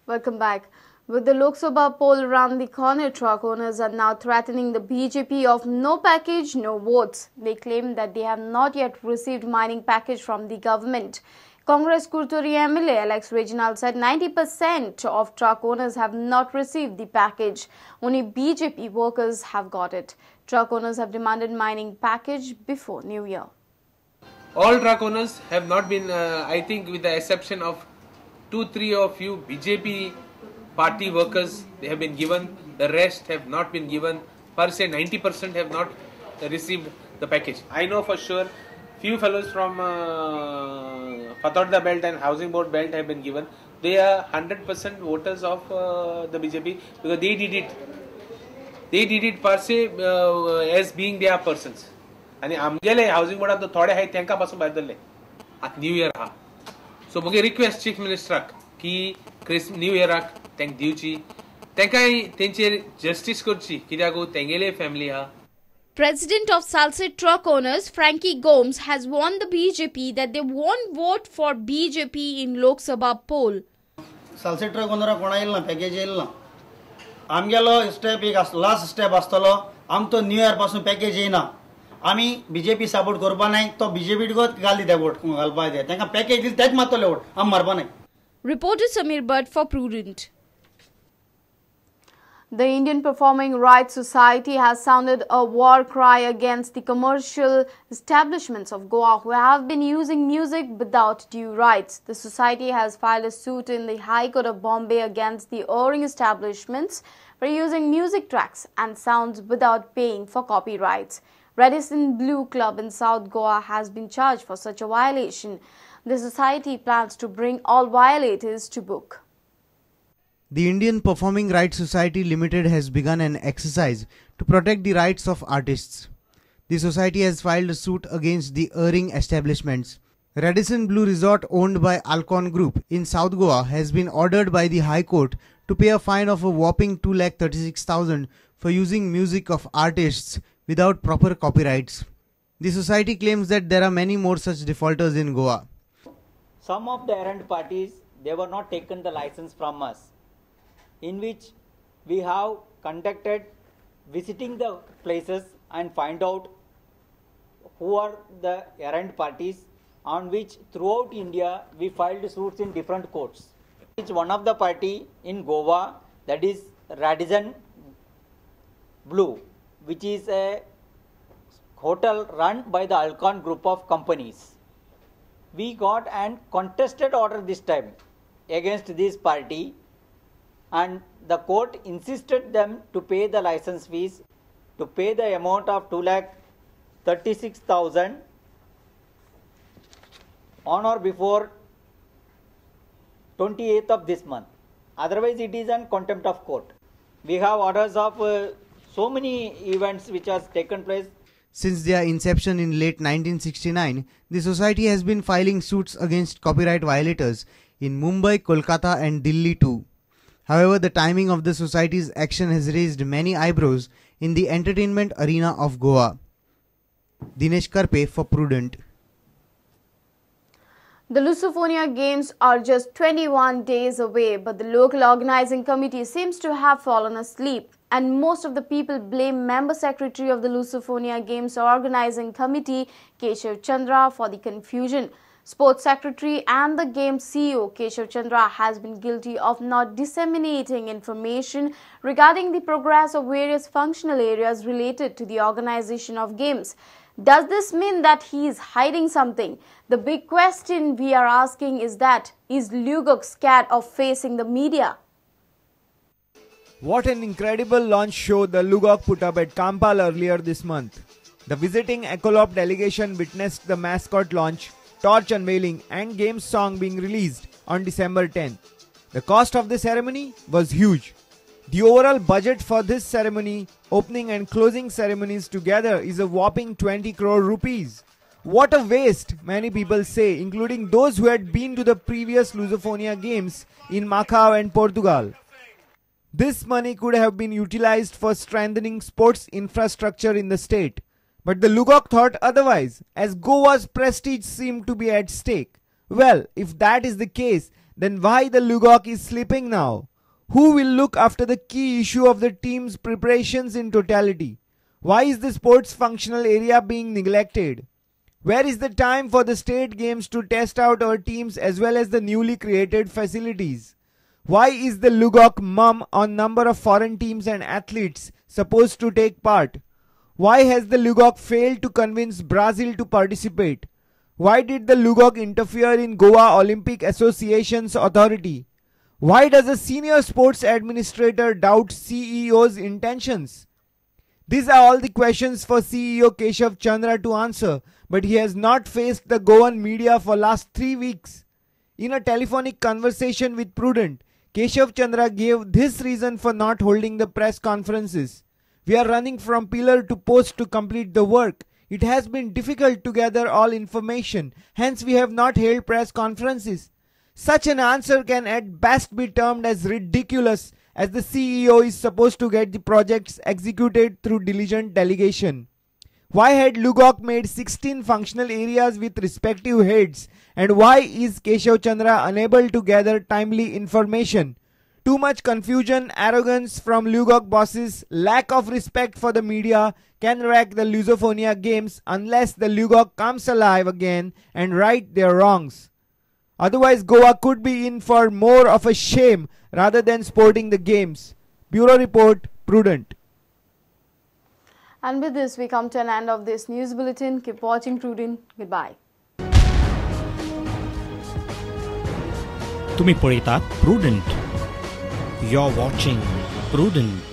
Welcome back. With the Lok Sabha poll around the corner, truck owners are now threatening the BJP of no package, no votes. They claim that they have not yet received mining package from the government. Congress Kurturi MLA Alex Reginald said 90% of truck owners have not received the package. Only BJP workers have got it. Truck owners have demanded mining package before New Year. All truck owners have not been, I think with the exception of 2-3 or few BJP party workers, they have been given. The rest have not been given. Per se 90% have not received the package. I know for sure few fellows from Fatauda belt and Housing Board belt have been given. They are 100% voters of the BJP because they did it. They did it per se as being their persons. आणि आमगेले housing बोर्डात थोडे हाय त्यांका पासून बदलले आता new year हा सो मुगे request chief मिनिस्टराक की न्यू इयराक त्यांक दिवची त्यांकाय तेंचेर जस्टिस करची कित्याक तेंगेले फॅमिली हा. President of Salsit Truck Owners, Frankie Gomes, has warned the BJP that they won't vote for BJP in Lok Sabha poll. Salsit Truck Owner कोणा येईल ना पॅकेज येईल ना आमगेलो स्टेप एक लास्ट स्टेप आसतलो आम तो न्यू इयर पासून पॅकेज येना आम्ही बीजेपी सपोर्ट करपा नाही तो बीजेपी घाल दिता वोट घालपा दिता तांकां पॅकेज दिल तेच मारतले वोट आम मारपा नाही. Reporter Samir Bhatt for Prudent. The Indian Performing Rights Society has sounded a war cry against the commercial establishments of Goa who have been using music without due rights. The society has filed a suit in the High Court of Bombay against the erring establishments for using music tracks and sounds without paying for copyrights. Radisson Blue Club in South Goa has been charged for such a violation. The society plans to bring all violators to book. The Indian Performing Rights Society Limited has begun an exercise to protect the rights of artists. The society has filed a suit against the erring establishments. Radisson Blue Resort, owned by Alcon Group in South Goa, has been ordered by the High Court to pay a fine of a whopping 2,36,000 for using music of artists without proper copyrights. The society claims that there are many more such defaulters in Goa. Some of the errant parties, they were not taken the license from us, in which we have conducted visiting the places and find out who are the errant parties, on which throughout India we filed suits in different courts. It's one of the party in Goa, that is Radisson Blue, which is a hotel run by the Alcon group of companies. We got an contested order this time against this party, and the court insisted them to pay the license fees, to pay the amount of 2,36,000 on or before 28th of this month. Otherwise it is in contempt of court. We have orders of so many events which has taken place. Since their inception in late 1969, the society has been filing suits against copyright violators in Mumbai, Kolkata and Delhi too. However, the timing of the society's action has raised many eyebrows in the entertainment arena of Goa. Dinesh Karpe for Prudent. The Lusofonia Games are just 21 days away, but the local organizing committee seems to have fallen asleep. And most of the people blame Member Secretary of the Lusofonia Games Organizing Committee, Keshav Chandra, for the confusion. Sports Secretary and the Games CEO, Keshav Chandra, has been guilty of not disseminating information regarding the progress of various functional areas related to the organization of games. Does this mean that he is hiding something? The big question we are asking is that, is Lugok scared of facing the media? What an incredible launch show the Lugok put up at Kampal earlier this month. The visiting Ecolop delegation witnessed the mascot launch, torch unveiling and games song being released on December 10th. The cost of the ceremony was huge. The overall budget for this ceremony, opening and closing ceremonies together, is a whopping 20 crore rupees. What a waste, many people say, including those who had been to the previous Lusofonia games in Macau and Portugal. This money could have been utilized for strengthening sports infrastructure in the state. But the Lugok thought otherwise, as Goa's prestige seemed to be at stake. Well, if that is the case, then why the Lugok is sleeping now? Who will look after the key issue of the team's preparations in totality? Why is the sports functional area being neglected? Where is the time for the state games to test out our teams as well as the newly created facilities? Why is the Lugok mum on number of foreign teams and athletes supposed to take part? Why has the Lugok failed to convince Brazil to participate? Why did the Lugok interfere in Goa Olympic Association's authority? Why does a senior sports administrator doubt CEO's intentions? These are all the questions for CEO Keshav Chandra to answer, but he has not faced the Goan media for last 3 weeks. In a telephonic conversation with Prudent, Keshav Chandra gave this reason for not holding the press conferences. We are running from pillar to post to complete the work. It has been difficult to gather all information, hence we have not held press conferences. Such an answer can at best be termed as ridiculous, as the CEO is supposed to get the projects executed through diligent delegation. Why had Lugok made 16 functional areas with respective heads, and why is Keshav Chandra unable to gather timely information? Too much confusion, arrogance from Lugok bosses, lack of respect for the media can wreck the Lusofonia games unless the Lugok comes alive again and right their wrongs. Otherwise, Goa could be in for more of a shame rather than sporting the games. Bureau Report, Prudent. And with this, we come to an end of this news bulletin. Keep watching Prudent. Goodbye. तुम्ही पळयतात Prudent. You're watching Prudent.